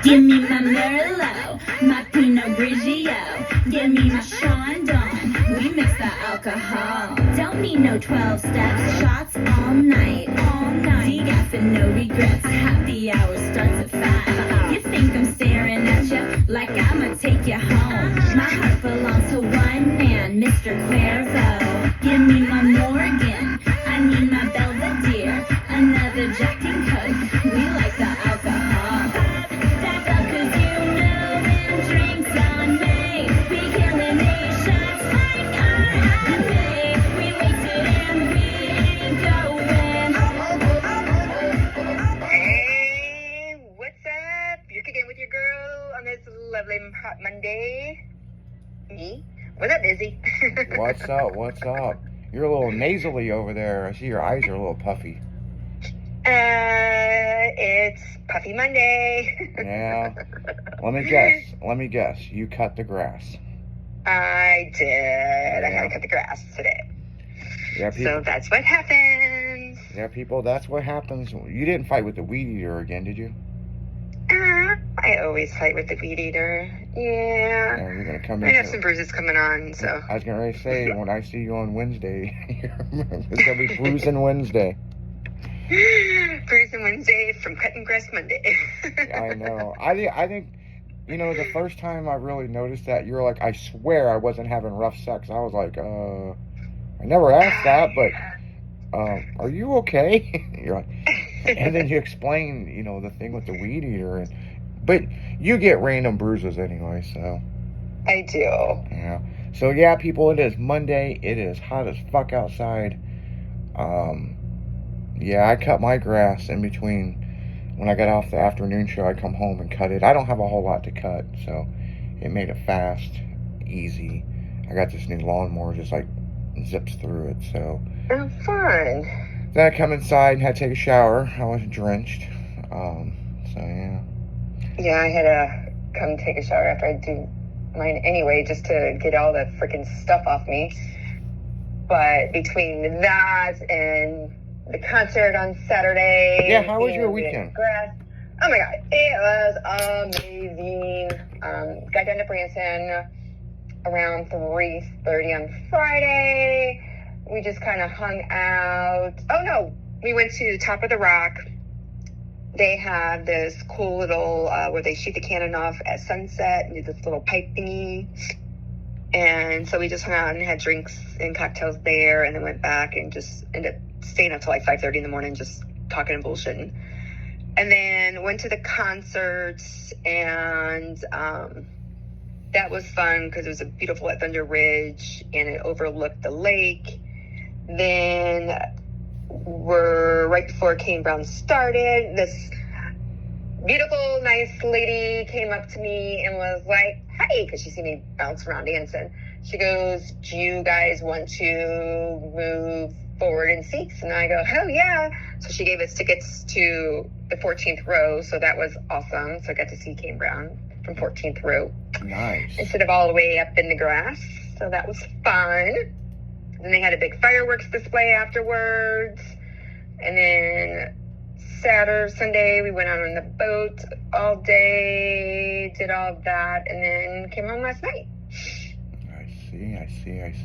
Give me my Merlot, my Pinot Grigio. Give me my Chandon, we mix the alcohol. Don't need no 12 steps, shots all night, all night. Degaff and no regrets, happy hour starts at 5. You think I'm staring at you like I'ma take you home. My heart belongs to one man, Mr. Cuervo. Give me my Morgan, I need my Belvedere. Another Jack and Coke, we like the alcohol. Stack up 'cause you know them drinks on me. We killing these shots like our holiday. We wasted and we ain't going. Hey, what's up? You're kicking with your girl on this lovely hot Monday. Me? What's up, Izzy? What's up? What's up? You're a little nasally over there. I see your eyes are a little puffy. It's Puffy Monday. Yeah. Let me guess. You cut the grass. I did. I had to cut the grass today. Yeah, people. So that's what happens. Yeah, people. That's what happens. You didn't fight with the weed eater again, did you? I always fight with the weed eater. Yeah. Yeah, you're gonna come in. I have some bruises coming on, so. I was gonna say when I see you on Wednesday, it's gonna be bruising Wednesday. Bruising Wednesday from cutting grass Monday. I know. I think, you know, the first time I really noticed that, you were like, I swear I wasn't having rough sex. I was like, I never asked that, but, are you okay? You're like, and then you explain, you know, the thing with the weed eater, but you get random bruises anyway, so. I do. Yeah. So yeah, people, it is Monday. It is hot as fuck outside. Yeah, I cut my grass in between. When I got off the afternoon show, I come home and cut it. I don't have a whole lot to cut, so it made it fast, easy. I got this new lawnmower, just like zips through it, so. Oh, fun. Then I come inside and had to take a shower. I was drenched. So yeah. Yeah, I had to come take a shower after I do mine anyway, just to get all the freaking stuff off me. But between that and the concert on Saturday. Yeah, how was your weekend? Grass. Oh my God, it was amazing. Got down to Branson around 3:30 on Friday. We just kind of hung out. Oh no, we went to Top of the Rock. They have this cool little, where they shoot the cannon off at sunset and do this little pipe thingy. And so we just hung out and had drinks and cocktails there, and then went back and just ended up staying up till like 5:30 in the morning, just talking and bullshitting. And then went to the concerts, and that was fun because it was beautiful at Thunder Ridge, and it overlooked the lake. Then right before Kane Brown started, this beautiful, nice lady came up to me and was like, "Hey," because she seen me bounce around dancing. She goes, "Do you guys want to move forward in seats?" And I go, "Hell yeah." So she gave us tickets to the 14th row, so that was awesome. So I got to see Kane Brown from 14th row. Nice. Instead of all the way up in the grass. So that was fun. Then they had a big fireworks display afterwards. And then Sunday, we went out on the boat all day, did all of that, and then came home last night. I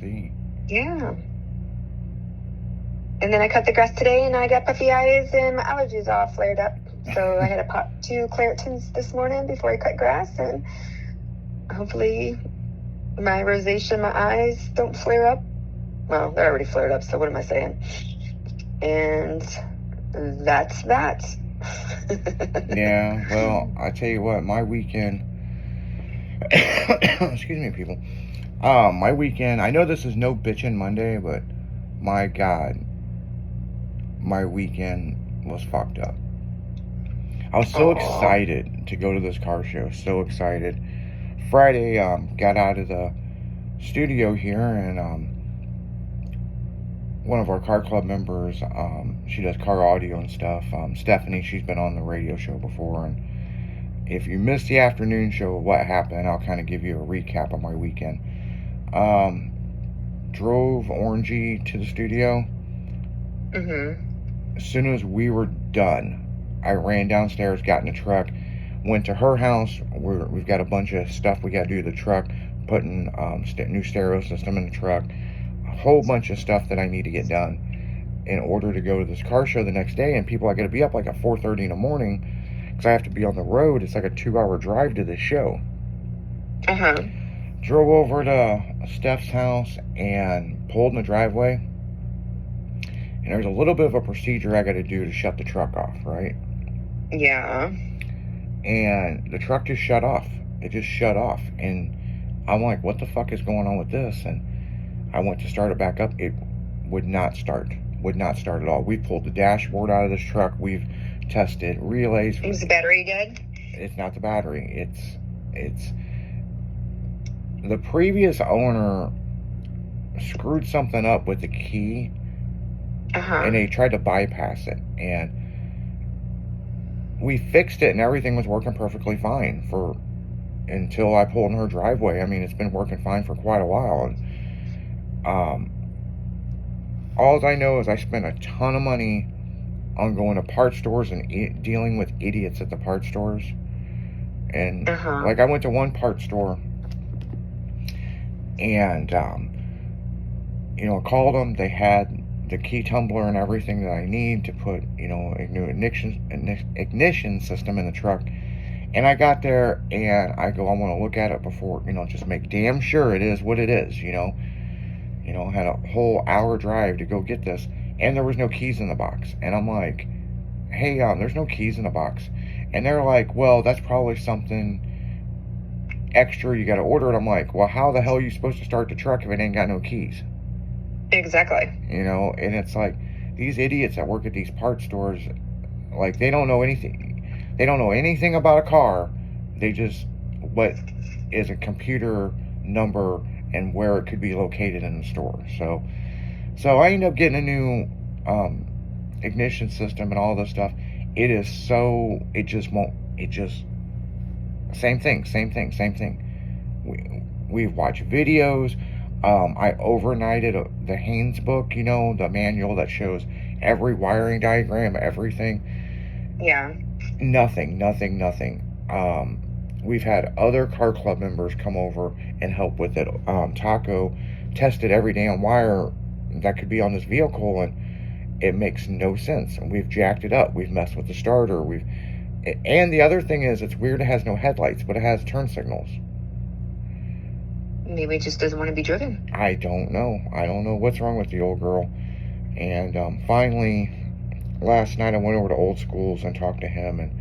see. Yeah. And then I cut the grass today, and I got puffy eyes, and my allergies all flared up. So I had to pop 2 Claritins this morning before I cut grass, and hopefully my rosacea, my eyes don't flare up. Well, they're already flared up, so what am I saying? And that's that. Yeah, well, I tell you what, my weekend, excuse me, people. My weekend, I know this is no bitchin' Monday, but my God, my weekend was fucked up. I was so excited to go to this car show, so excited. Friday, got out of the studio here, and one of our car club members, she does car audio and stuff, Stephanie, she's been on the radio show before, and if you missed the afternoon show, what happened, I'll kind of give you a recap of my weekend. Drove Orangey to the studio. Mm-hmm. As soon as we were done, I ran downstairs, got in the truck, Went to her house. We've got a bunch of stuff we got to do to the truck, putting new stereo system in the truck, a whole bunch of stuff that I need to get done in order to go to this car show the next day. And people, I got to be up like at 4:30 in the morning because I have to be on the road. It's like a 2-hour drive to this show. Drove over to Steph's house and pulled in the driveway. And there's a little bit of a procedure I got to do to shut the truck off, right? Yeah. And the truck just shut off. It just shut off. And I'm like, what the fuck is going on with this? And I went to start it back up. It would not start. Would not start at all. We pulled the dashboard out of this truck. We've tested relays. Is the battery dead? It's not the battery. It's the previous owner screwed something up with the key, and they tried to bypass it. And we fixed it, and everything was working perfectly fine until I pulled in her driveway. I mean, it's been working fine for quite a while. And all I know is I spent a ton of money on going to parts stores and dealing with idiots at the parts stores. And like, I went to one parts store and I called them. They had the key tumbler and everything that I need to put a new ignition system in the truck. And I got there and I go, I want to look at it before, just make damn sure it is what it is. Had a whole hour drive to go get this, and there was no keys in the box. And I'm like, hey, there's no keys in the box. And they're like, well, that's probably something extra, you got to order it. I'm like, well, how the hell are you supposed to start the truck if it ain't got no keys? Exactly. And it's like, these idiots that work at these parts stores, like, they don't know anything. They don't know anything about a car. They just, what is a computer number and where it could be located in the store. So I ended up getting a new ignition system and all this stuff. Same thing. We've watched videos. I overnighted the Haynes book, the manual that shows every wiring diagram, everything. Yeah. Nothing. We've had other car club members come over and help with it. Taco tested every damn wire that could be on this vehicle, and it makes no sense. And we've jacked it up. We've messed with the starter. And the other thing is, it's weird it has no headlights, but it has turn signals. Maybe it just doesn't want to be driven. I don't know what's wrong with the old girl. And finally, last night I went over to Old Schools and talked to him, and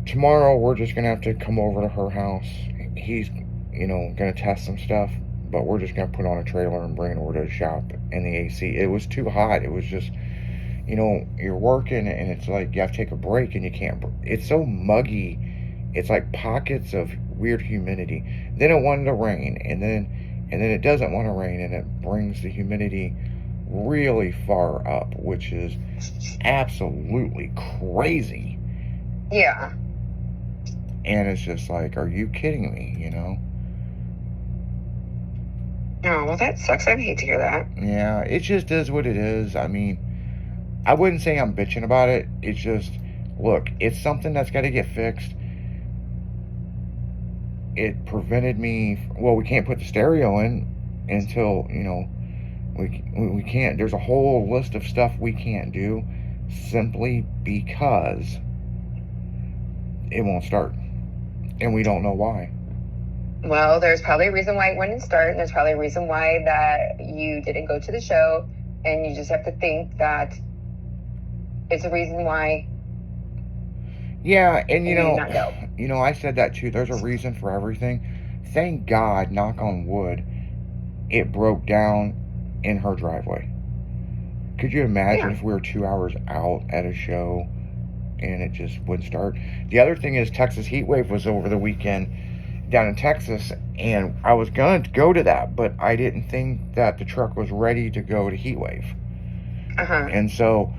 tomorrow we're just gonna have to come over to her house. He's gonna test some stuff, but we're just gonna put on a trailer and bring it over to the shop. And the AC, it was too hot. It was just, you're working and it's like you have to take a break and you can't. It's so muggy. It's like pockets of weird humidity. Then it wanted to rain, and then it doesn't want to rain, and it brings the humidity really far up, which is absolutely crazy. Yeah. And it's just like, are you kidding me, Oh, well, that sucks. I'd hate to hear that. Yeah, it just is what it is. I mean, I wouldn't say I'm bitching about it. It's just, look, it's something that's got to get fixed. It prevented me, we can't put the stereo in until, we can't, there's a whole list of stuff we can't do simply because it won't start. And we don't know why. Well, there's probably a reason why it wouldn't start, and there's probably a reason why that you didn't go to the show, and you just have to think that it's a reason why. Yeah, and not go. I said that too. There's a reason for everything. Thank God, knock on wood, it broke down in her driveway. Could you imagine if we were 2 hours out at a show and it just wouldn't start? The other thing is, Texas Heat Wave was over the weekend down in Texas, and I was going to go to that, but I didn't think that the truck was ready to go to Heat Wave. And so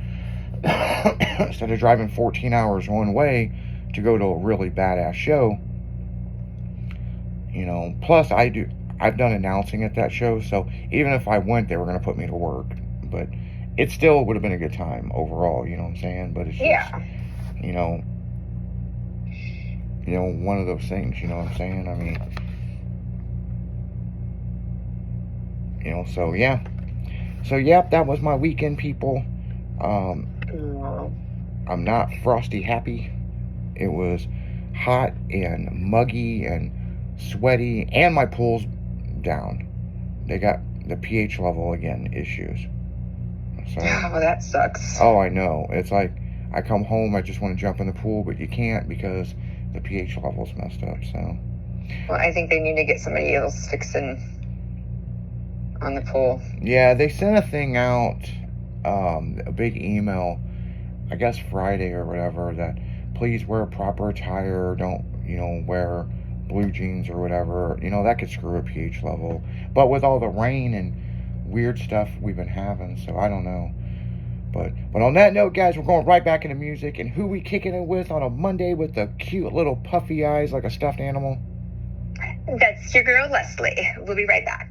instead of driving 14 hours one way to go to a really badass show, plus I've done announcing at that show, so even if I went, they were going to put me to work, but it still would have been a good time overall, you know what I'm saying? But it's just, one of those things, you know what I'm saying? I mean, so yeah. So, yep, that was my weekend, people. I'm not frosty happy. It was hot and muggy and sweaty, and my pool's down. They got the pH level again issues. So, Oh, that sucks. oh, I know. It's like I come home, I just want to jump in the pool, but you can't because the pH level's messed up. So, Well, I think they need to get somebody else fixing on the pool. yeah, they sent a thing out, a big email, I guess Friday or whatever, that please wear proper attire, don't, wear blue jeans or whatever. That could screw a pH level. But with all the rain and weird stuff we've been having, so I don't know. But on that note, guys, we're going right back into music. And who we kicking it with on a Monday with the cute little puffy eyes like a stuffed animal? That's your girl, Leslie. We'll be right back.